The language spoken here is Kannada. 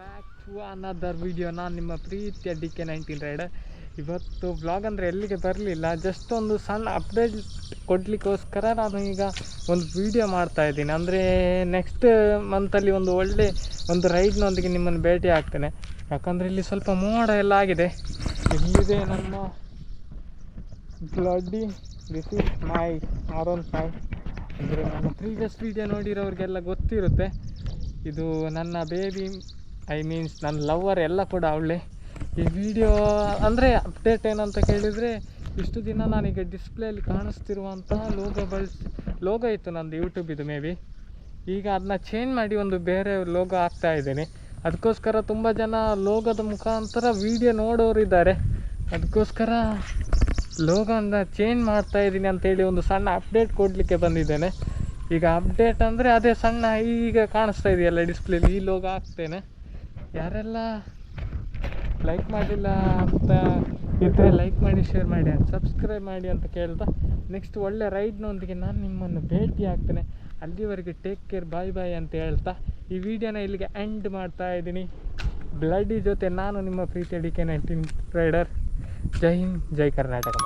Back to another video. ನಾನು ನಿಮ್ಮ ಪ್ರೀತಿಯ DK19 ರೈಡರ್. ಇವತ್ತು ವ್ಲಾಗ್ ಅಂದರೆ ಎಲ್ಲಿಗೆ ಬರಲಿಲ್ಲ, ಜಸ್ಟ್ ಒಂದು ಸಣ್ಣ ಅಪ್ಡೇಟ್ ಕೊಡಲಿಕ್ಕೋಸ್ಕರ ನಾನು ಈಗ ಒಂದು ವಿಡಿಯೋ ಮಾಡ್ತಾಯಿದ್ದೀನಿ. ಅಂದರೆ ನೆಕ್ಸ್ಟ್ ಮಂತಲ್ಲಿ ಒಂದು ರೈಡ್ನೊಂದಿಗೆ ನಿಮ್ಮನ್ನು ಭೇಟಿ ಆಗ್ತೇನೆ. ಯಾಕಂದರೆ ಇಲ್ಲಿ ಸ್ವಲ್ಪ ಮೋಡ ಎಲ್ಲ ಆಗಿದೆ. ಇಲ್ಲಿದೆ ನಮ್ಮ bloody, this is my R15. ಅಂದರೆ ನನ್ನ ಪ್ರೀವಿಯಸ್ ವಿಡಿಯೋ ನೋಡಿರೋರಿಗೆಲ್ಲ ಗೊತ್ತಿರುತ್ತೆ. ಇದು ನನ್ನ ಬೇಬಿ, ನನ್ನ ಲವರ್ ಎಲ್ಲ ಕೂಡ ಅವಳೇ. ಈ ವಿಡಿಯೋ ಅಂದರೆ ಅಪ್ಡೇಟ್ ಏನಂತ ಕೇಳಿದರೆ, ಇಷ್ಟು ದಿನ ನಾನೀಗ ಡಿಸ್ಪ್ಲೇಯಲ್ಲಿ ಕಾಣಿಸ್ತಿರುವಂತಹ ಲೋಗೋ ಇತ್ತು ನಂದು ಯೂಟ್ಯೂಬಿದು ಮೇ ಬಿ. ಈಗ ಅದನ್ನ ಚೇಂಜ್ ಮಾಡಿ ಒಂದು ಬೇರೆ ಲೋಗೋ ಹಾಕ್ತಾ ಇದ್ದೇನೆ. ಅದಕ್ಕೋಸ್ಕರ ತುಂಬ ಜನ ಲೋಗೋದ ಮುಖಾಂತರ ವಿಡಿಯೋ ನೋಡೋರಿದ್ದಾರೆ. ಅದಕ್ಕೋಸ್ಕರ ಲೋಗೋನ ಚೇಂಜ್ ಮಾಡ್ತಾ ಇದ್ದೀನಿ ಅಂತೇಳಿ ಒಂದು ಸಣ್ಣ ಅಪ್ಡೇಟ್ ಕೊಡಲಿಕ್ಕೆ ಬಂದಿದ್ದೇನೆ. ಈಗ ಅಪ್ಡೇಟ್ ಅಂದರೆ ಅದೇ ಸಣ್ಣ ಈಗ ಕಾಣಿಸ್ತಾ ಇದೆಯಲ್ಲ ಡಿಸ್ಪ್ಲೇಲಿ, ಈ ಲೋಗೋ ಹಾಕ್ತೇನೆ. ಯಾರೆಲ್ಲ ಲೈಕ್ ಮಾಡಿಲ್ಲ ಅಂತ ಇದ್ದರೆ ಲೈಕ್ ಮಾಡಿ, ಶೇರ್ ಮಾಡಿ ಅಂತ ಸಬ್ಸ್ಕ್ರೈಬ್ ಮಾಡಿ ಅಂತ ಕೇಳ್ತಾ, ನೆಕ್ಸ್ಟ್ ಒಳ್ಳೆ ರೈಡ್ನೊಂದಿಗೆ ನಾನು ನಿಮ್ಮನ್ನು ಭೇಟಿ ಆಗ್ತೇನೆ. ಅಲ್ಲಿವರೆಗೆ ಟೇಕ್ ಕೇರ್, ಬಾಯ್ ಬಾಯ್ ಅಂತ ಹೇಳ್ತಾ ಈ ವಿಡಿಯೋನ ಇಲ್ಲಿಗೆ ಎಂಡ್ ಮಾಡ್ತಾ ಇದ್ದೀನಿ. ಬ್ಲಡ್ಡಿ ಜೊತೆ ನಾನು ನಿಮ್ಮ ಪ್ರೀತಿಯ DK19 ರೈಡರ್. ಜೈ ಹಿಂದ್, ಜೈ ಕರ್ನಾಟಕ.